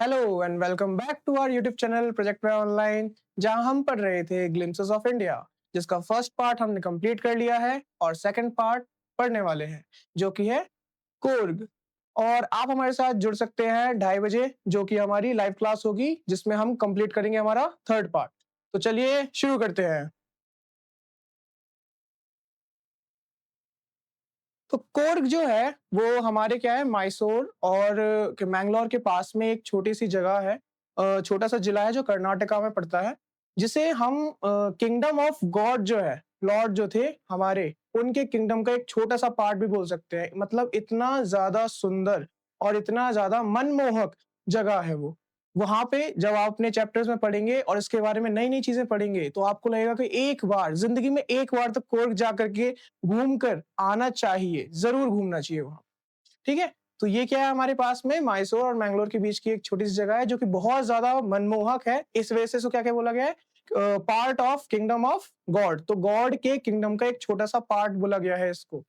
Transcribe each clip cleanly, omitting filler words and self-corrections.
Hello and welcome back to our YouTube channel project पे online, जहां हम पढ़ रहे थे ग्लिम्पसेस ऑफ इंडिया, जिसका फर्स्ट पार्ट हमने कंप्लीट कर लिया है और सेकंड पार्ट पढ़ने वाले हैं, जो कि है कोर्ग। और आप हमारे साथ जुड़ सकते हैं 2:30 बजे, जो कि हमारी लाइव क्लास होगी, जिसमें हम कंप्लीट करेंगे हमारा थर्ड पार्ट। तो चलिए शुरू करते हैं। तो कोर्ग जो है वो हमारे क्या है, मैसूर और मैंगलोर के पास में एक छोटी सी जगह है, छोटा सा जिला है जो कर्नाटका में पड़ता है, जिसे हम किंगडम ऑफ गॉड जो है, लॉर्ड जो थे हमारे, उनके किंगडम का एक छोटा सा पार्ट भी बोल सकते हैं। मतलब इतना ज्यादा सुंदर और इतना ज्यादा मनमोहक जगह है वो। वहां पे जब आप अपने चैप्टर्स में पढ़ेंगे और इसके बारे में नई नई चीजें पढ़ेंगे, तो आपको लगेगा कि एक बार जिंदगी में एक बार तो कोर्ग जा करके घूम कर आना चाहिए, ज़रूर घूमना चाहिए वहाँ। ठीक है? तो ये क्या है, हमारे पास में मैसूर और मैंगलोर के बीच की एक छोटी-सी जगह है, जो कि बहुत ज़्यादा मनमोहक है। इस वजह से इसको क्या-क्या बोला गया है, part of kingdom of God. तो गॉड के किंगडम का एक छोटा-सा पार्ट बोला गया है इसको।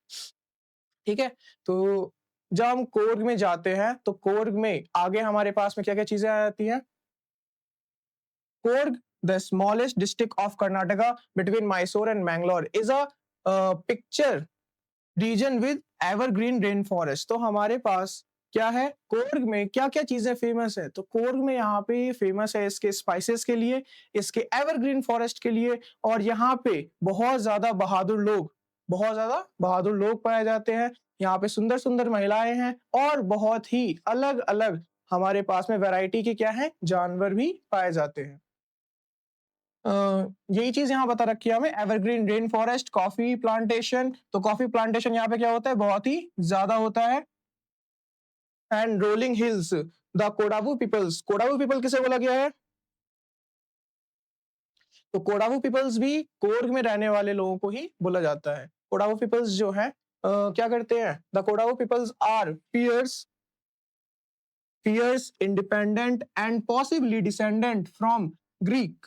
ठीक है? तो जब हम कोर्ग में जाते हैं, तो कोर्ग में आगे हमारे पास में क्या-क्या चीज़ें आ जाती हैं? Coorg, the smallest district of Karnataka between Mysore and Mangalore, is a picture region with evergreen rain forest. तो हमारे पास क्या है, कोर्ग में क्या क्या चीजें फेमस है? तो कोर्ग में यहाँ पे फेमस है इसके स्पाइसेस के लिए, इसके एवरग्रीन फॉरेस्ट के लिए, और यहाँ पे बहुत ज्यादा बहादुर लोग पाए जाते हैं। यहाँ पे सुंदर सुंदर महिलाएं हैं और बहुत ही अलग अलग हमारे पास में वैरायटी के क्या है, जानवर भी पाए जाते हैं। अ, यही चीज़ यहाँ बता रखी है हमें, evergreen rain forest, coffee plantation. तो कॉफी प्लांटेशन यहाँ पे क्या होता है, बहुत ही ज़्यादा होता है। And rolling hills, the Kodava peoples. Kodava people किसे बोला गया है? तो कोडावू पीपल्स भी कोर्ग में रहने वाले लोगों को ही बोला जाता है। कोडावू पीपल्स जो है क्या करते हैं? The Kodava peoples are fierce, independent and possibly descendant from Greek.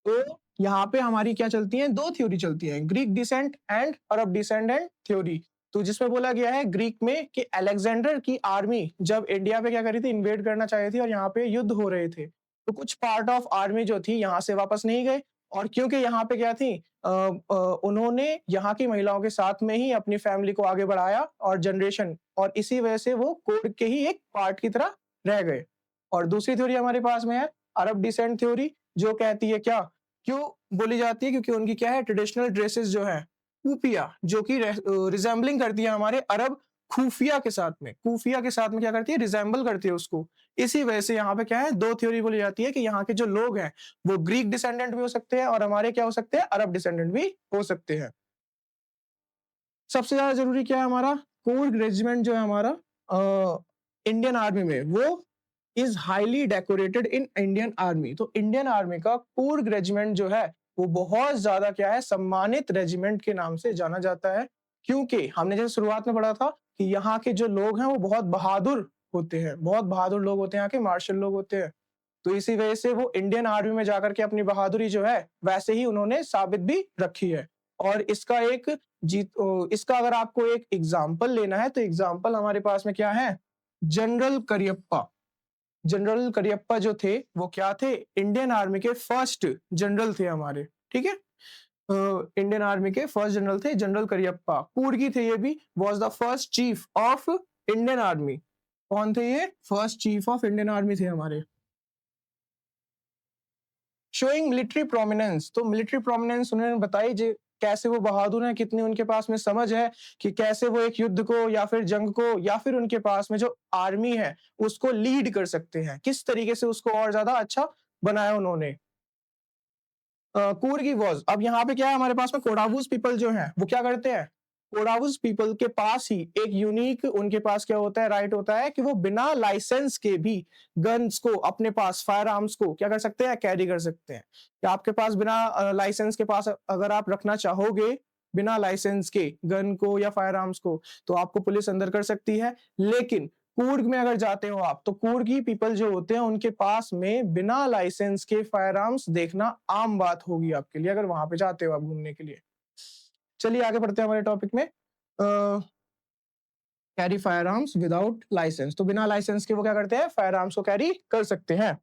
तो यहाँ पे हमारी क्या चलती है, दो थ्योरी चलती है, Greek descent and Arab descendant theory. तो जिसमें बोला गया है ग्रीक में कि अलेक्जेंडर की आर्मी जब इंडिया पे क्या करी थी, इन्वेड करना चाहे थी और यहाँ पे युद्ध हो रहे थे, तो कुछ पार्ट ऑफ आर्मी जो थी यहाँ से वापस नहीं गए। और क्योंकि यहाँ पे क्या थी, उन्होंने यहाँ की महिलाओं के साथ में ही अपनी फैमिली को आगे बढ़ाया और जनरेशन, और इसी वजह से वो कोड के ही एक पार्ट की तरह रह गए। और दूसरी थ्योरी हमारे पास में है अरब डिसेंट थ्योरी, जो कहती है क्या, क्यों बोली जाती है, क्योंकि उनकी क्या है, ट्रेडिशनल ड्रेसेस जो है कूफिया, जो कि रिजेंबलिंग करती है हमारे अरब खूफिया के साथ में क्या करती है, रिजेंबल करती है उसको। इसी वजह से यहाँ पे क्या है, दो थ्योरी बोली जाती है कि यहाँ के जो लोग हैं वो ग्रीक डिसेंडेंट भी हो सकते हैं और हमारे क्या हो सकते हैं, अरब डिसेंडेंट भी हो सकते हैं। सबसे ज्यादा जरूरी क्या है हमारा, कोर रेजिमेंट जो है हमारा इंडियन आर्मी में, वो is highly decorated in Indian army. तो इंडियन आर्मी का कोर रेजिमेंट जो है वो बहुत ज्यादा क्या है, सम्मानित रेजिमेंट के नाम से जाना जाता है। क्योंकि हमने जैसे शुरुआत में पढ़ा था कि यहाँ के जो लोग हैं वो बहुत बहादुर होते हैं, बहुत बहादुर लोग होते हैं, यहाँ के मार्शल लोग होते हैं। तो इसी वजह से वो इंडियन आर्मी में जाकर के अपनी बहादुरी जो है वैसे ही उन्होंने साबित भी रखी है। और इसका अगर आपको एक एग्जाम्पल लेना है, तो एग्जाम्पल हमारे पास में क्या है, जनरल करियप्पा। जनरल करियप्पा जो थे वो क्या थे, इंडियन आर्मी के फर्स्ट जनरल थे हमारे। ठीक है, इंडियन आर्मी के फर्स्ट जनरल थे जनरल करियप्पा। कूर्गी थे ये भी, was the first chief of Indian army. कौन थे ये, first chief of Indian army थे हमारे। शोइंग मिलिट्री प्रोमिनेंस, तो मिलिट्री प्रोमिनेंस उन्होंने बताई कैसे वो बहादुर हैं, कितनी उनके पास में समझ है कि कैसे वो एक युद्ध को या फिर जंग को या फिर उनके पास में जो आर्मी है उसको लीड कर सकते हैं, किस तरीके से उसको और ज्यादा अच्छा बनाया उन्होंने। कूर्ग वॉज, अब यहाँ पे क्या है, हमारे पास में कोडावूस पीपल जो है वो क्या करते हैं, कोडावूस पीपल के पास ही एक यूनिक उनके पास क्या होता है, राइट होता है कि वो बिना लाइसेंस के भी गन्स को अपने पास, फायर आर्म्स को क्या कर सकते हैं, कैरी कर सकते हैं। या आपके पास बिना लाइसेंस के पास अगर आप रखना चाहोगे, बिना लाइसेंस के गन को या फायर आर्म्स को, तो आपको पुलिस अंदर कर सकती है। लेकिन कूर्ग में अगर जाते हो आप, तो कूर्गी पीपल जो होते हैं उनके पास में बिना लाइसेंस के फायर आर्म्स देखना आम बात होगी आपके लिए, अगर वहां पे जाते हो आप घूमने के लिए। चलिए आगे बढ़ते हैं हमारे टॉपिक में। Carry firearms without licence, तो बिना लाइसेंस के वो क्या करते हैं, फायर आर्म्स को कैरी कर सकते हैं।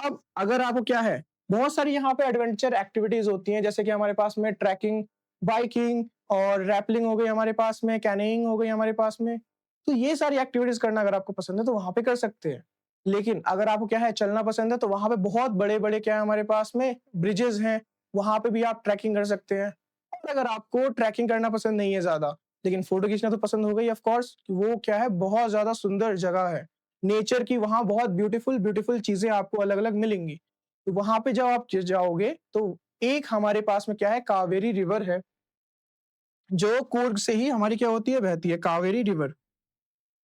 अब अगर आपको क्या है, बहुत सारी यहाँ पे एडवेंचर एक्टिविटीज होती हैं, जैसे कि हमारे पास में ट्रैकिंग, बाइकिंग और रैपलिंग हो गई हमारे पास में, कैनेइंग हो गई हमारे पास में। तो ये सारी एक्टिविटीज करना अगर आपको पसंद है तो वहां पे कर सकते हैं। लेकिन अगर आपको क्या है, चलना पसंद है, तो वहां पे बहुत बड़े बड़े क्या है हमारे पास में, ब्रिजेस हैं, वहां पे भी आप ट्रैकिंग कर सकते हैं। और अगर आपको ट्रैकिंग करना पसंद नहीं है ज्यादा, लेकिन फोटो खींचना तो पसंद होगा ही ऑफ कोर्स, वो क्या है, बहुत ज्यादा सुंदर जगह है, नेचर की वहाँ बहुत ब्यूटीफुल ब्यूटीफुल चीजें आपको अलग-अलग मिलेंगी। तो वहाँ पे जब आप जाओगे तो एक हमारे पास में क्या है, कावेरी रिवर है, जो कूर्ग से ही हमारी क्या होती है, बहती है Kaveri river.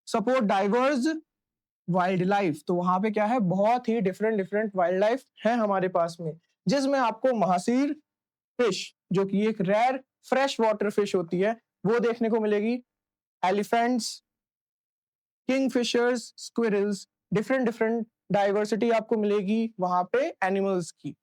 Support diverse wild life, तो वहाँ पे क्या है, बहुत ही डिफरेंट डिफरेंट वाइल्ड लाइफ है हमारे पास में, जिसमें आपको महासीर फिश, जो कि एक रेयर फ्रेश वाटर फिश होती है, वो देखने को मिलेगी। Elephants, kingfishers, squirrels, different different diversity आपको मिलेगी वहां पे एनिमल्स की।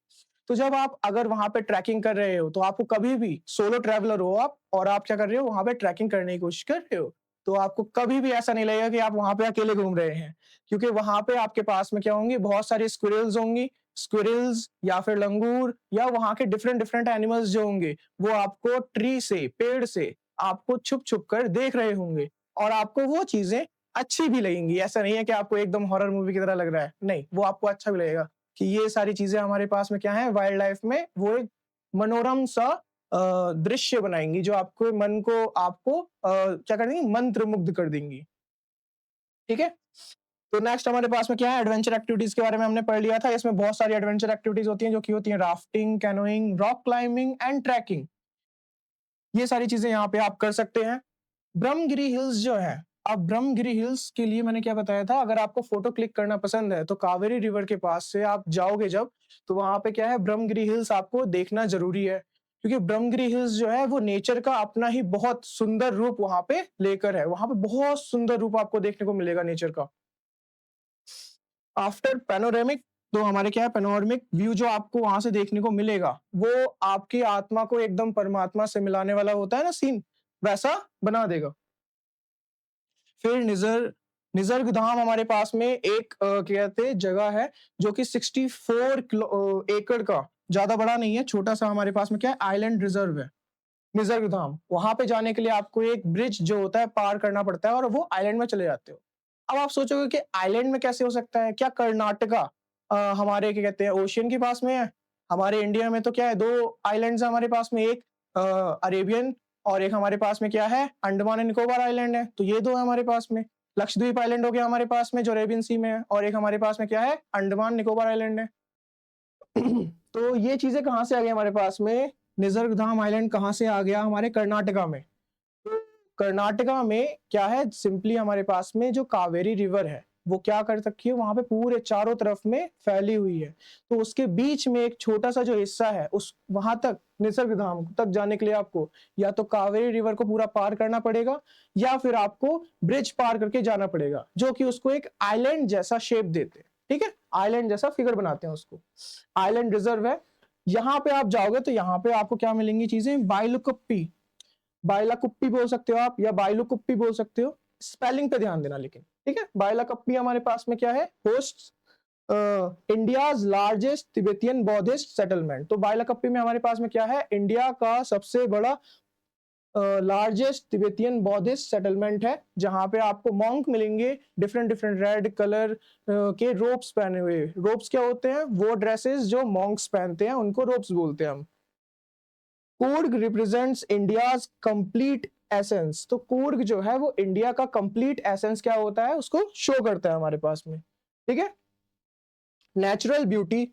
तो जब आप अगर वहां पे ट्रैकिंग कर रहे हो, तो आपको कभी भी, सोलो ट्रैवलर हो आप और आप क्या कर रहे हो, वहां पे ट्रैकिंग करने की कोशिश कर रहे हो, तो आपको कभी भी ऐसा नहीं लगेगा कि आप वहां पे अकेले घूम रहे हैं, क्योंकि वहां पे आपके पास में क्या होंगी, बहुत सारी स्क्विरल्स होंगी, स्क्विरल्स या फिर लंगूर या वहां के डिफरेंट डिफरेंट एनिमल्स जो होंगे, वो आपको ट्री से, पेड़ से आपको छुप छुप कर देख रहे होंगे, और आपको वो चीजें अच्छी भी लगेंगी। ऐसा नहीं है कि आपको एकदम हॉरर मूवी की तरह लग रहा है, नहीं, वो आपको अच्छा भी लगेगा कि ये सारी चीजें हमारे पास में क्या है, वाइल्ड लाइफ में वो एक मनोरम सा दृश्य बनाएंगी, जो आपको मन को, आपको क्या कर देंगी, मंत्र मुग्ध कर देंगी। ठीक है, तो नेक्स्ट हमारे पास में क्या है, एडवेंचर एक्टिविटीज के बारे में हमने पढ़ लिया था। इसमें बहुत सारी एडवेंचर एक्टिविटीज होती हैं, जो कि होती हैं rafting, canoeing, rock climbing and trekking. ये सारी चीजें यहाँ पे आप कर सकते हैं। ब्रह्मगिरी हिल्स जो है, अब ब्रह्मगिरी हिल्स के लिए मैंने क्या बताया था, अगर आपको फोटो क्लिक करना पसंद है, तो कावेरी रिवर के पास से आप जाओगे जब, तो वहां पे क्या है, ब्रह्मगिरी हिल्स आपको देखना जरूरी है, क्योंकि ब्रह्मगिरी हिल्स जो है वो नेचर का अपना ही बहुत सुंदर रूप वहां पे लेकर है, वहां पे बहुत सुंदर रूप आपको देखने को मिलेगा नेचर का। आफ्टर पैनोरेमिक, तो हमारे क्या है, पैनोरेमिक व्यू जो आपको वहां से देखने को मिलेगा, वो आपकी आत्मा को एकदम परमात्मा से मिलाने वाला होता है ना सीन, वैसा बना देगा। फिर निसर्ग धाम हमारे पास में एक कहते हैं जगह है, जो कि 64 एकड़ का, ज्यादा बड़ा नहीं है, छोटा सा हमारे पास में क्या है, आइलैंड रिजर्व है निसर्ग धाम। वहां पे जाने के लिए आपको एक ब्रिज जो होता है पार करना पड़ता है, और वो आइलैंड में चले जाते हो। अब आप सोचोगे कि आइलैंड में कैसे हो सकता है, क्या कर्नाटका हमारे क्या कहते हैं, ओशियन के पास में है? हमारे इंडिया में तो क्या है, दो आइलैंड्स हमारे पास में, एक अरेबियन और एक हमारे पास में क्या है, अंडमान एंड निकोबार आइलैंड है, तो ये दो है हमारे पास में। लक्षद्वीप आइलैंड हो गया हमारे पास में, जो अरेबियन सी में है, और एक हमारे पास में क्या है, अंडमान निकोबार आइलैंड है। तो ये चीजें कहाँ से आ गई हमारे पास में, निसर्ग धाम आइलैंड कहाँ से आ गया, हमारे कर्नाटका में। तो कर्नाटका में क्या है, सिंपली हमारे पास में जो कावेरी रिवर है, वो क्या कर रखी है, वहां पे पूरे चारों तरफ में फैली हुई है, तो उसके बीच में एक छोटा सा जो हिस्सा है, उस वहां तक निसर्ग धाम तक जाने के लिए आपको या तो कावेरी रिवर को पूरा पार करना पड़ेगा, या फिर आपको ब्रिज पार करके जाना पड़ेगा, जो कि उसको एक आइलैंड जैसा शेप देते हैं। ठीक है, आइलैंड जैसा फिगर बनाते हैं उसको, आइलैंड रिजर्व है। यहाँ पे आप जाओगे तो यहाँ पे आपको क्या मिलेंगी चीजें, बाइलुकुप्पी, बाइलाकुप्पी बोल सकते हो आप, या बाइलुकुप्पी बोल सकते हो, स्पेलिंग पे ध्यान देना लेकिन। ठीक है, बाइलाकुप्पी हमारे पास में क्या है, host India's largest Tibetan Buddhist settlement. तो बाइलाकुप्पी में हमारे पास में क्या है, इंडिया का सबसे बड़ा लार्जेस्ट तिब्बतियन बौद्धिस्ट सेटलमेंट है, जहां पे आपको मॉन्क मिलेंगे, डिफरेंट डिफरेंट रेड कलर के रोब्स पहने हुए। रोब्स क्या होते हैं, वो ड्रेसेस जो मॉन्क्स पहनते हैं, उनको रोब्स बोलते हैं हम। Coorg represents India's complete essence, तो कूर्ग जो है वो इंडिया का कंप्लीट एसेंस क्या होता है, उसको शो करता है हमारे पास में। ठीक है, natural beauty,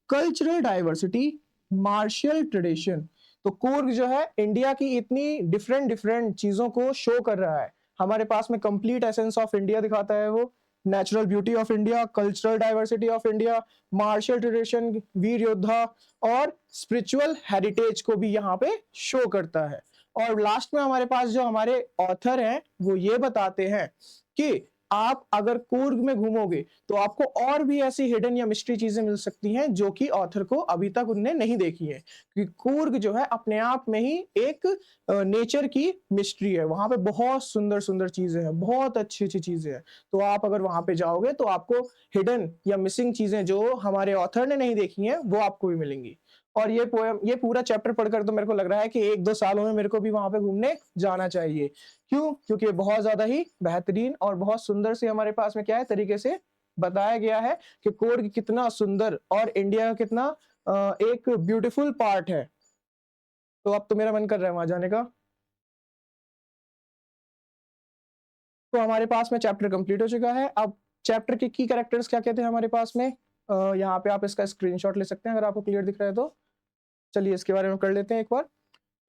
cultural diversity, martial tradition. तो कूर्ग जो है इंडिया की इतनी डिफरेंट डिफरेंट चीजों को शो कर रहा है, हमारे पास में कंप्लीट एसेंस ऑफ इंडिया दिखाता है वो, natural beauty of India, cultural diversity of India, martial tradition, वीर योद्धा, और स्पिरिचुअल हेरिटेज को भी यहाँ पे शो करता है। और लास्ट में हमारे पास जो हमारे ऑथर हैं, वो ये बताते हैं कि आप अगर कूर्ग में घूमोगे तो आपको और भी ऐसी हिडन या मिस्ट्री चीजें मिल सकती हैं जो कि ऑथर को अभी तक उनने नहीं देखी है, क्योंकि कूर्ग जो है अपने आप में ही एक नेचर की मिस्ट्री है। वहां पे बहुत सुंदर सुंदर चीजें हैं, बहुत अच्छी अच्छी चीजें हैं। तो आप अगर वहां पे जाओगे तो आपको हिडन या मिसिंग चीजें जो हमारे ऑथर ने नहीं देखी हैं वो आपको भी मिलेंगी। और ये पोएम, ये पूरा चैप्टर पढ़कर तो मेरे को लग रहा है कि 1-2 सालों में मेरे को भी वहां पे घूमने जाना चाहिए। क्यों? क्योंकि ये बहुत ज़्यादा ही बेहतरीन और बहुत सुंदर से हमारे पास में क्या है तरीके से बताया गया है कि कोर्ग कितना सुंदर और इंडिया का कितना एक ब्यूटीफुल पार्ट है। तो अब तो मेरा मन कर रहा है वहाँ जाने का। तो हमारे पास में चैप्टर कंप्लीट हो चुका है। अब चैप्टर के की कैरेक्टर्स क्या-क्या थे हमारे पास में? यहाँ पे आप इसका स्क्रीनशॉट ले सकते हैं अगर आपको क्लियर दिख रहा है तो। चलिए इसके बारे में कर लेते हैं एक बार।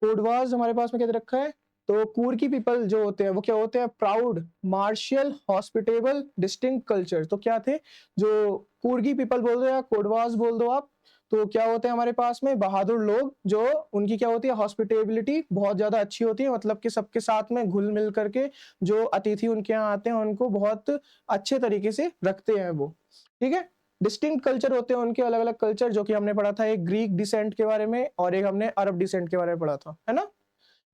कोडवाज हमारे पास में क्या दे रखा है? तो कूर्की पीपल जो होते हैं वो क्या होते हैं? Proud, martial, hospitable, distinct culture. तो क्या थे? जो कूर्गी पीपल बोल दो या कोडवाज बोल दो आप, तो क्या होते हैं हमारे पास में? बहादुर लोग जो उनकी क्या होती है? हॉस्पिटेबिलिटी बहुत ज्यादा अच्छी होती है, मतलब कि सबके साथ में घुल मिल करके जो अतिथि उनके यहाँ आते हैं उनको बहुत अच्छे तरीके से रखते हैं वो। ठीक है। डिस्टिंक्ट कल्चर होते हैं उनके, अलग अलग कल्चर, जो कि हमने पढ़ा था एक ग्रीक डिसेंट के बारे में और एक हमने अरब डिसेंट के बारे में पढ़ा था, है ना?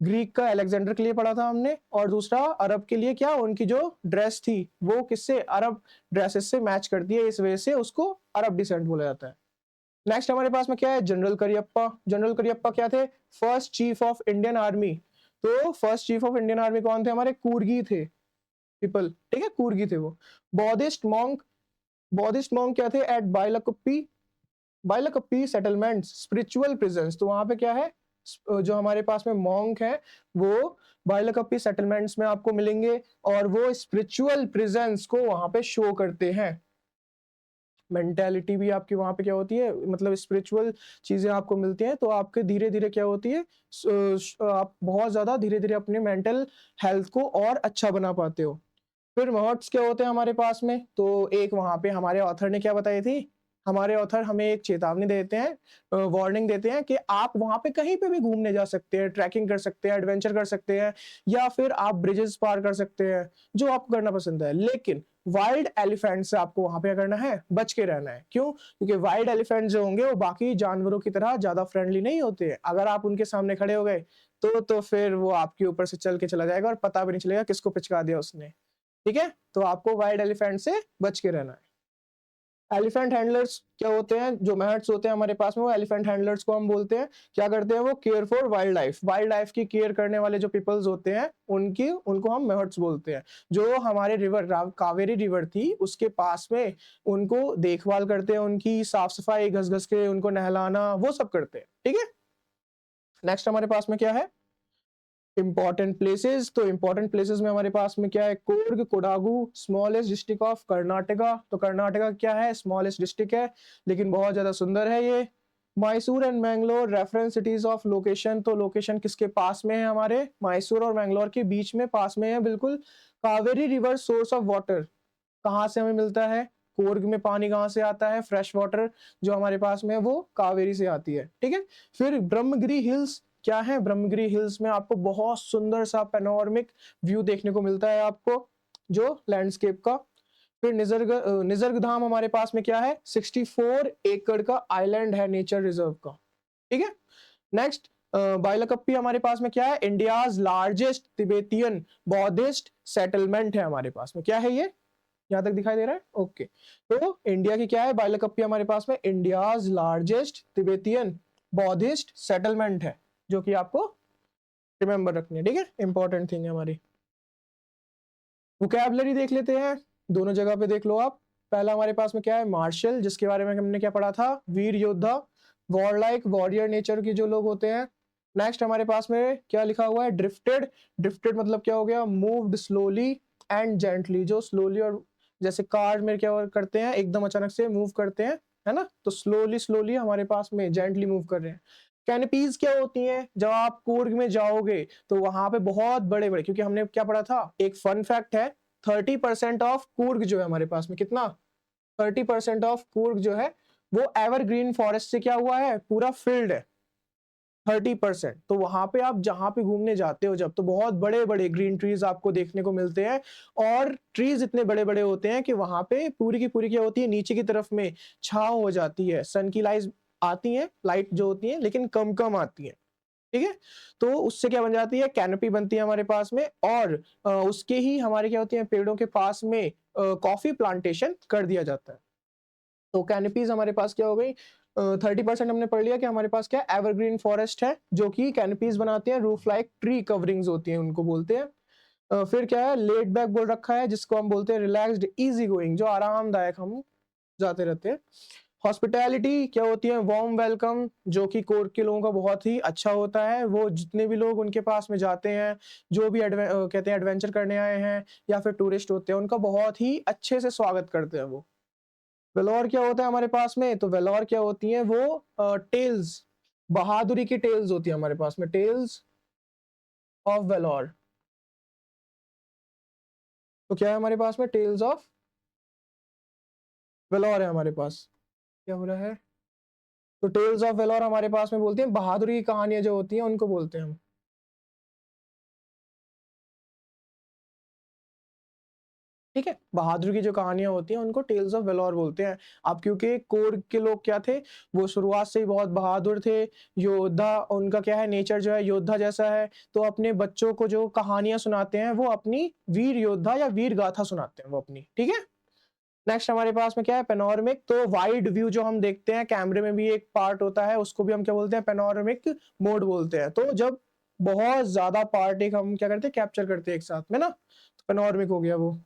ग्रीक का अलेक्जेंडर के लिए पढ़ा था हमने और दूसरा अरब के लिए क्या, उनकी जो ड्रेस थी वो किससे, अरब ड्रेसेस से मैच करती है, इस वजह से उसको अरब डिसेंट बोला जाता है। नेक्स्ट हमारे पास में क्या है? जनरल करियप्पा। जनरल करियप्पा क्या थे? First chief of Indian army. तो first chief of Indian army कौन थे? हमारे कूर्गी थे पीपल। ठीक है, कूर्गी थे वो। Buddhist monk. बौद्धिस्ट मॉन्क क्या थे? At Bylakuppe, Bylakuppe settlement spiritual presence. तो वहां पे क्या है? जो हमारे पास में मॉन्क है वो बाइलकुप्पी सेटलमेंट्स में आपको मिलेंगे और वो स्पिरिचुअल प्रेजेंस को वहां पे शो करते हैं। मेंटेलिटी भी आपकी वहां पे क्या होती है, मतलब स्पिरिचुअल चीजें आपको मिलती हैं, तो आपके धीरे धीरे क्या होती है, आप बहुत ज्यादा धीरे धीरे अपने मेंटल हेल्थ को और अच्छा बना पाते हो। फिर महत्स क्या होते हैं हमारे पास में? तो एक वहां पे हमारे ऑथर ने क्या बताई थी? हमारे ऑथर हमें एक चेतावनी देते हैं, वार्निंग देते हैं कि आप वहां पे कहीं पे भी घूमने जा सकते हैं, ट्रैकिंग कर सकते हैं, एडवेंचर कर सकते हैं, या फिर आप ब्रिजेस पार कर सकते हैं, जो आपको करना पसंद है। लेकिन वाइल्ड एलिफेंट से आपको वहां पे क्या करना है? बच के रहना है। क्यों? क्योंकि वाइल्ड एलिफेंट जो होंगे वो बाकी जानवरों की तरह ज्यादा फ्रेंडली नहीं होते हैं। अगर आप उनके सामने खड़े हो गए तो फिर वो आपके ऊपर से चल के चला जाएगा और पता भी नहीं चलेगा किसको पिचका दिया उसने। ठीक है, तो आपको वाइल्ड एलिफेंट से बच के रहना है। एलिफेंट हैंडलर्स क्या होते हैं? जो महर्ट्स होते हैं हमारे पास में, वो एलिफेंट हैंडलर्स को हम बोलते हैं। क्या करते हैं वो? Care for wild life, wild life की केयर करने वाले जो पीपल्स होते हैं उनकी, उनको हम महर्ट्स बोलते हैं। जो हमारे रिवर कावेरी रिवर थी उसके पास में उनको देखभाल करते हैं, उनकी साफ सफाई, घस घस के उनको नहलाना, वो सब करते हैं। ठीक है। नेक्स्ट हमारे पास में क्या है? Important places. तो इंपॉर्टेंट प्लेसेस में हमारे पास में क्या है? Coorg, Kodagu, smallest district of Karnataka. तो कर्नाटका क्या है? स्मॉलेस्ट डिस्ट्रिक्ट है, लेकिन बहुत ज्यादा सुंदर है ये। Mysore and Mangalore reference cities of location. तो लोकेशन किसके पास में है? हमारे मैसूर और मैंगलोर के बीच में, पास में है बिल्कुल। Kaveri river source of water कहाँ से हमें मिलता है? कोर्ग में पानी कहाँ से आता है? फ्रेश वाटर जो हमारे पास में है वो कावेरी से आती है। ठीक है। फिर ब्रह्मगिरी हिल्स क्या है? ब्रह्मगिरी हिल्स में आपको बहुत सुंदर सा पैनोरमिक व्यू देखने को मिलता है आपको, जो लैंडस्केप का। फिर निसर्ग धाम हमारे पास में क्या है? 64 एकड़ का आइलैंड है नेचर रिजर्व का। ठीक है। नेक्स्ट बाइलकप्पी हमारे पास में क्या है? इंडियाज लार्जेस्ट तिबेतियन बौद्धिस्ट सेटलमेंट है हमारे पास में। क्या है ये? यहां तक दिखाई दे रहा है? ओके। तो इंडिया की क्या है? बाइलकप्पी हमारे पास में इंडियाज लार्जेस्ट तिबेतियन बौद्धिस्ट सेटलमेंट है, जो कि आपको रिमेंबर रखनी है। ठीक है, इंपॉर्टेंट थिंग है हमारी। वोकैबुलरी देख लेते हैं, दोनों जगह पे देख लो आप। पहला हमारे पास में क्या है? मार्शल, जिसके बारे में हमने क्या पढ़ा था? वीर योद्धा, वॉरलाइक, वॉरियर नेचर के जो लोग होते हैं। नेक्स्ट हमारे पास में क्या लिखा हुआ है? ड्रिफ्टेड। ड्रिफ्टेड मतलब क्या हो गया? मूव्ड स्लोली एंड जेंटली, जो स्लोली और जैसे कार में क्या करते हैं, एकदम अचानक से मूव करते हैं, है ना? तो स्लोली स्लोली हमारे पास में जेंटली मूव कर रहे हैं। कैनपीज क्या होती हैं? जब आप कूर्ग में जाओगे तो वहां पे बहुत बड़े बड़े, क्योंकि हमने क्या पढ़ा था, एक फन फैक्ट है, 30% ऑफ कूर्ग जो है हमारे पास में, कितना? 30% ऑफ कूर्ग जो है वो एवरग्रीन फॉरेस्ट से क्या हुआ है? पूरा फिल्ड है। 30%। तो वहां पे आप जहां पे घूमने जाते हो जब, तो बहुत बड़े बड़े ग्रीन ट्रीज आपको देखने को मिलते हैं, और ट्रीज इतने बड़े बड़े होते हैं कि वहां पे पूरी की पूरी क्या होती है, नीचे की तरफ में छांव हो जाती है, सन की लाइट आती है, लाइट जो होती है, लेकिन कम कम आती है। ठीक है, तो उससे क्या बन जाती है, कैनोपी बनती है हमारे पास में, और उसके ही हमारे क्या होती है, पेड़ों के पास में कॉफी प्लांटेशन कर दिया जाता है। तो कैनोपीज हमारे पास क्या हो गई, 30% हमने पढ़ लिया कि हमारे पास क्या एवरग्रीन फॉरेस्ट है, जो कि कैनोपीज बनाते हैं, रूफ लाइक ट्री कवरिंग्स होती हैं, उनको बोलते हैं। फिर क्या है, लेड बैक बोल रखा है, जिसको हम बोलते हैं रिलैक्स्ड इजी गोइंग, जो आरामदायक हम जाते रहते हैं। हॉस्पिटैलिटी क्या होती है, वार्म वेलकम, जो कि कोर के लोगों का बहुत ही अच्छा होता है, वो जितने भी लोग उनके पास में जाते हैं, जो भी कहते हैं एडवेंचर करने आए हैं या फिर टूरिस्ट होते हैं, उनका बहुत ही अच्छे से स्वागत करते हैं वो। वेलोर क्या होता है हमारे पास में, तो वेलोर क्या होती है, वो टेल्स, बहादुरी की टेल्स होती है हमारे पास में, टेल्स ऑफ वेलोर। तो क्या है हमारे पास में, टेल्स ऑफ वेलोर है हमारे पास। क्या हो रहा है, तो टेल्स ऑफ वेलोर हमारे पास में बोलते हैं, बहादुरी की कहानियां जो होती हैं उनको बोलते हैं हम। ठीक है, बहादुर की जो कहानियां होती हैं उनको टेल्स ऑफ वेलोर बोलते हैं। अब क्योंकि कोर के लोग क्या थे, वो शुरुआत से ही बहुत बहादुर थे, योद्धा, उनका क्या है, नेचर जो है योद्धा जैसा है, तो अपने बच्चों को जो कहानियां सुनाते हैं वो अपनी वीर योद्धा या वीर गाथा सुनाते हैं वो अपनी। ठीक है, नेक्स्ट हमारे पास में क्या है, पेनोरमिक, तो वाइड व्यू जो हम देखते हैं, कैमरे में भी एक पार्ट होता है, उसको भी हम क्या बोलते हैं, पेनोरमिक मोड बोलते हैं। तो जब बहुत ज्यादा पार्ट एक हम क्या करते हैं, कैप्चर करते हैं एक साथ में ना, तो पेनोरमिक हो गया वो।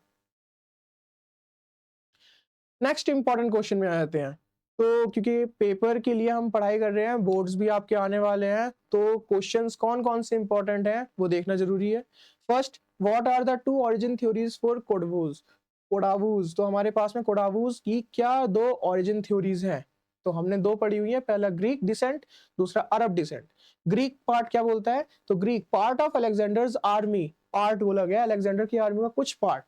नेक्स्ट इंपॉर्टेंट क्वेश्चन में आ जाते हैं। तो क्योंकि पेपर के लिए हम पढ़ाई कर रहे हैं, बोर्ड्स भी आपके आने वाले हैं, तो क्वेश्चंस कौन कौन से इंपॉर्टेंट हैं वो देखना जरूरी है। First, what are the two origin theories for Kodavas. Kodavas, तो हमारे पास में कोडावूज की क्या दो ओरिजिन थ्योरीज हैं, तो हमने दो पढ़ी हुई है, पहला ग्रीक डिसेंट, दूसरा अरब डिसेंट। ग्रीक पार्ट क्या बोलता है, तो Greek part of Alexander's army, part बोला गया अलेक्जेंडर की आर्मी का कुछ part,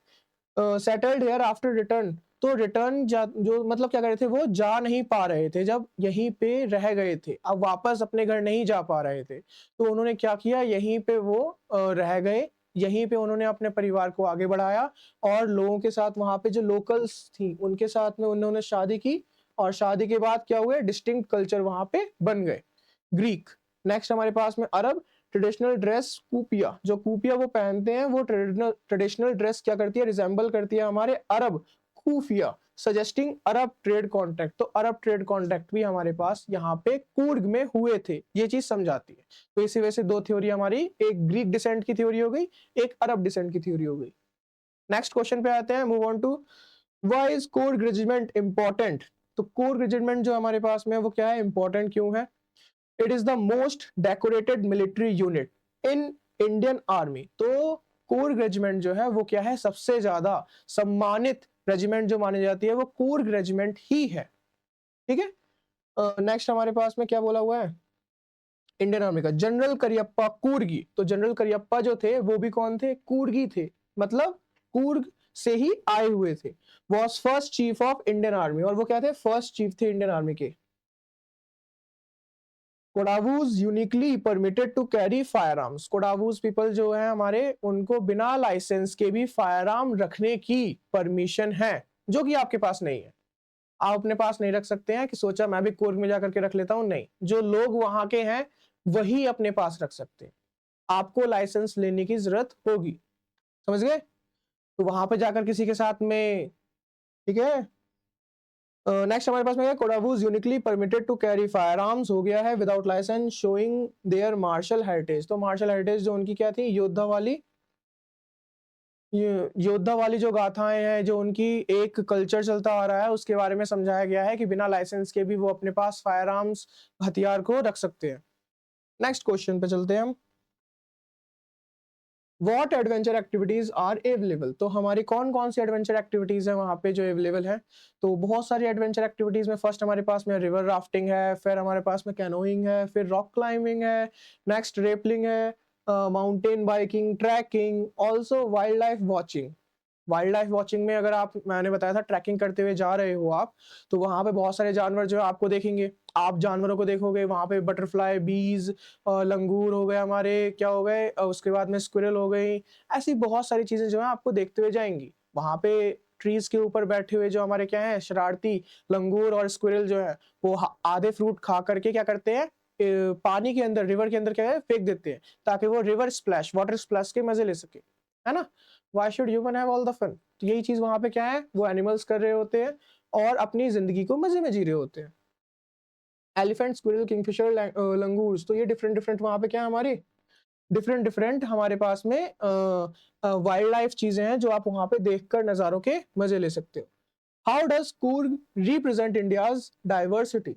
settled here after return, तो रिटर्न जो मतलब क्या कर रहे थे, वो जा नहीं पा रहे थे, जब यहीं पे रह गए थे, अब वापस अपने घर नहीं जा पा रहे थे, तो उन्होंने क्या किया, यहीं पे वो रह गए, यहीं पे उन्होंने अपने परिवार को आगे बढ़ाया, और लोगों के साथ वहां पे जो लोकल्स थी उनके साथ में उन्होंने शादी की, और शादी के बाद क्या हुए, डिस्टिंक्ट कल्चर वहां पे बन गए, ग्रीक। नेक्स्ट हमारे पास में अरब, ट्रेडिशनल ड्रेस कूपिया, जो कूपिया वो पहनते हैं, वो ट्रेडिशनल ड्रेस क्या करती है, रिजेंबल करती है हमारे अरब खूफिया, सजेस्टिंग अरब ट्रेड कॉन्टैक्ट, तो अरब ट्रेड कॉन्टैक्ट भी हमारे पास यहाँ पे कूर्ग में हुए थे, ये चीज समझाती है। तो इसी वजह से दो थ्योरी हमारी, एक ग्रीक डिसेंट की थ्योरी हो गई, एक अरब डिसेंट की थ्योरी हो गई। नेक्स्ट क्वेश्चन पे आते हैं, move on to, why is Coorg regiment important. तो कोर्ग रेजिमेंट जो हमारे पास में वो क्या है, इंपॉर्टेंट क्यों है, it is the most decorated military unit in Indian army. तो कोर्ग रेजिमेंट जो है वो क्या है, सबसे ज्यादा सम्मानित रेजिमेंट जो मानी जाती है वो कोर्ग रेजिमेंट ही है। ठीक है, नेक्स्ट हमारे पास में क्या बोला हुआ है, इंडियन आर्मी का जनरल करियप्पा कूर्गी, तो जनरल करियप्पा जो थे वो भी कौन थे, कूर्गी थे, मतलब कूर्ग से ही आए हुए थे, was first chief of Indian army, और वो क्या थे, फर्स्ट चीफ थे इंडियन आर्मी के। Kodavas uniquely permitted to carry firearms, Kodavas people जो है हमारे, उनको बिना लाइसेंस के भी फायर आर्म रखने की परमिशन है, जो कि आपके पास नहीं है। आप अपने पास नहीं रख सकते हैं कि सोचा मैं भी कोर्ग में जाकर के रख लेता हूं, नहीं, जो लोग वहां के हैं वही अपने पास रख सकते हैं, आपको लाइसेंस लेने की जरूरत होगी, समझ गए। तो वहां पे जाकर किसी के साथ में, ठीक है। नेक्स्ट हमारे पास में है, Kodavas uniquely permitted to carry firearms हो गया है without licence, showing their martial heritage, तो मार्शल हेरिटेज जो उनकी क्या थी, योद्धा वाली, योद्धा वाली जो गाथाएं हैं, जो उनकी एक कल्चर चलता आ रहा है, उसके बारे में समझाया गया है कि बिना लाइसेंस के भी वो अपने पास फायर आर्म्स, हथियार को रख सकते हैं। नेक्स्ट क्वेश्चन पे चलते हैं हम, what adventure activities are available, तो हमारी कौन कौन सी एडवेंचर एक्टिविटीज है वहां पे जो अवेलेबल है, तो बहुत सारी एडवेंचर एक्टिविटीज में फर्स्ट हमारे पास में रिवर राफ्टिंग है, फिर हमारे पास में कैनोइंग है, फिर रॉक क्लाइंबिंग है, नेक्स्ट रेपलिंग है, mountain biking, trekking, also wildlife watching. Wildlife watching में अगर आप, मैंने बताया था, ट्रैकिंग करते हुए जा रहे हो आप, तो वहाँ पे बहुत सारे जानवर जो है आपको देखेंगे। आप जानवरों को देखोगे, वहाँ पे बटरफ्लाई, बीज़, लंगूर हो गए हमारे, क्या हो गए, उसके बाद में स्क्विरल हो गई, ऐसी बहुत सारी चीज़ें जो हैं आपको देखते हुए जाएँगी। वहाँ पे ट्रीज़ के ऊपर बैठे हुए जो हमारे क्या हैं, शरारती लंगूर और स्क्विरल जो है, वो आधे फ्रूट खा करके क्या करते हैं, पानी के अंदर, रिवर के अंदर क्या है, फेंक देते हैं, ताकि वो रिवर स्प्लैश, वाटर स्प्लैश के मज़े ले सके, है ना? Why should human have all the fun? तो यही चीज़ वहाँ पे क्या है, वो एनिमल्स कर रहे होते हैं और अपनी ज़िंदगी को मज़े में जी रहे होते हैं। एलिफेंट, स्क्विरल, किंगफिशर, लंगूर्स, तो ये डिफरेंट डिफरेंट वहाँ पे क्या है हमारे, डिफरेंट डिफरेंट हमारे पास में वाइल्ड लाइफ चीज़ें हैं जो आप वहाँ पे देखकर नज़ारों के मज़े ले सकते हो। How does Coorg represent India's diversity?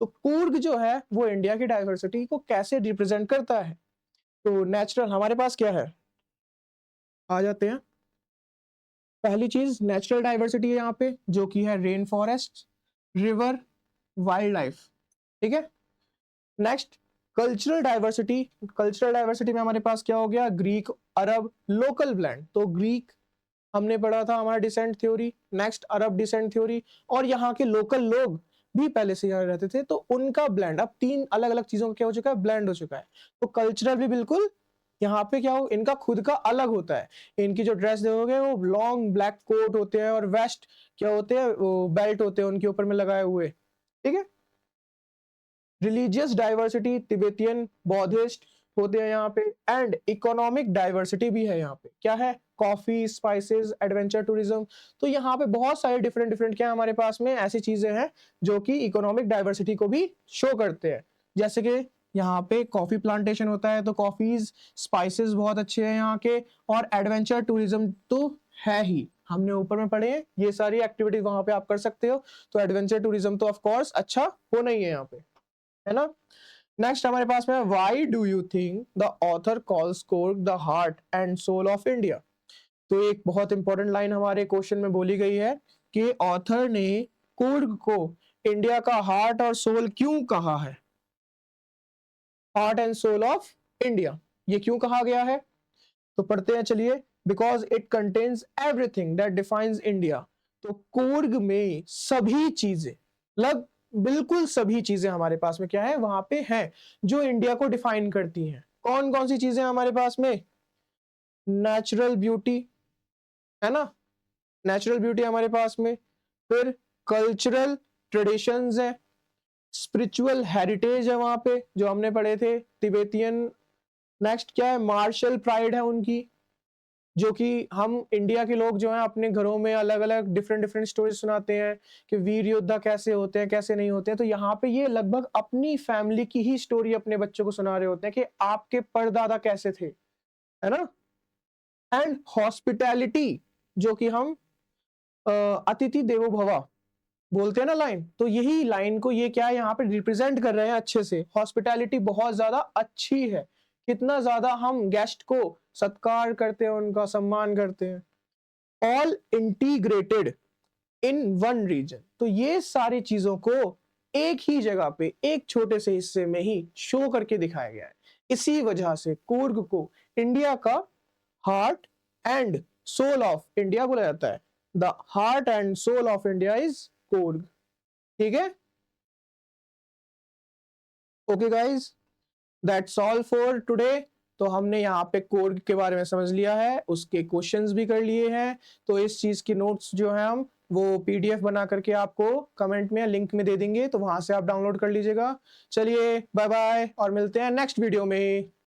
तो कूर्ग जो है वो इंडिया की डाइवर्सिटी को कैसे रिप्रेजेंट करता है? तो नेचुरल हमारे पास क्या है? आ जाते हैं। पहली चीज़ नेचुरल डाइवर्सिटी है यहाँ पे, जो कि है rain forest, river, wild life, ठीक है? Next cultural diversity. Cultural diversity में हमारे पास क्या हो गया, ग्रीक, अरब, लोकल ब्लेंड। तो ग्रीक हमने पढ़ा था, हमारा डिसेंट थ्योरी। नेक्स्ट अरब डिसेंट थ्योरी, और यहाँ के लोकल लोग भी पहले से यहाँ रहते थे, तो उनका ब्लेंड, अब 3 अलग-अलग चीज़ों का क्या हो चुका है, ब्लेंड हो चुका है। तो कल्चरल भी बिल्कुल यहाँ पे क्या हो, इनका खुद का अलग होता है। इनकी जो ड्रेस देखोगे वो लॉन्ग ब्लैक कोट होते हैं, और वेस्ट क्या होते हैं, वो बेल्ट होते हैं उनके ऊपर में लगाए हुए, ठीक है? रिलीजियस डाइवर्सिटी, तिब्बतियन, बौद्धिस्ट होते हैं यहाँ पे, एंड इकोनॉमिक डाइवर्सिटी भी है यहाँ पे। क्या है? Coffee, spices, adventure tourism. तो यहाँ पे बहुत सारे डिफरेंट डिफरेंट क्या है हमारे पास में ऐसी चीजें हैं जो कि इकोनॉमिक डाइवर्सिटी को भी शो करते हैं। जैसे कि यहाँ पे कॉफी प्लांटेशन होता है, तो कॉफीज, स्पाइसेस बहुत अच्छे हैं यहाँ के, और एडवेंचर टूरिज्म तो है ही, हमने ऊपर में पढ़े हैं, ये सारी एक्टिविटीज वहां पे आप कर सकते हो। तो एडवेंचर टूरिज्म तो ऑफ कोर्स अच्छा होना ही है यहाँ पे, है ना? नेक्स्ट हमारे पास में, why do you think the author calls Coorg the heart and soul of India? तो एक बहुत इंपॉर्टेंट लाइन हमारे क्वेश्चन में बोली गई है कि ऑथर ने कूर्ग को इंडिया का हार्ट और सोल क्यों कहा है? Heart and soul of India, ये क्यों कहा गया है? तो पढ़ते हैं चलिए। Because it contains everything that defines India. तो कूर्ग में सभी चीजें, लग बिल्कुल सभी चीजें हमारे पास में क्या है, वहां पे है, जो इंडिया को डिफाइन करती हैं। कौन कौन सी चीजें हमारे पास में? नेचुरल ब्यूटी, है ना? नेचुरल ब्यूटी हमारे पास में, फिर कल्चरल ट्रेडिशंस है, स्पिरिचुअल हेरिटेज है वहां पे जो हमने पढ़े थे, तिब्बतियन। नेक्स्ट क्या है, मार्शल प्राइड है उनकी, जो कि हम इंडिया के लोग जो हैं अपने घरों में अलग अलग डिफरेंट डिफरेंट स्टोरीज सुनाते हैं कि वीर योद्धा कैसे होते हैं, कैसे नहीं होते हैं। तो यहाँ पे ये लगभग अपनी फैमिली की ही स्टोरी अपने बच्चों को सुना रहे होते हैं कि आपके परदादा कैसे थे, है ना? एंड हॉस्पिटैलिटी, जो कि हम अतिथि देवो भव बोलते हैं ना लाइन, तो यही लाइन को ये क्या है यहाँ पे रिप्रेजेंट कर रहे हैं अच्छे से। हॉस्पिटैलिटी बहुत ज्यादा अच्छी है, कितना ज्यादा हम गेस्ट को सत्कार करते हैं, उनका सम्मान करते हैं। All integrated in one region, तो ये सारी चीजों को एक ही जगह पे, एक छोटे से हिस्से में ही शो करके दिखाया गया है। इसी वजह से कूर्ग को इंडिया का heart and soul of India बोला जाता है। The heart and soul of India is Coorg, ठीक है? Okay guys, that's all for today. तो हमने यहाँ पे कोड के बारे में समझ लिया है, उसके क्वेश्चंस भी कर लिए हैं। तो इस चीज की नोट्स जो है हम वो पीडीएफ बना करके आपको कमेंट में लिंक में दे देंगे, तो वहां से आप डाउनलोड कर लीजिएगा। चलिए बाय बाय, और मिलते हैं नेक्स्ट वीडियो में।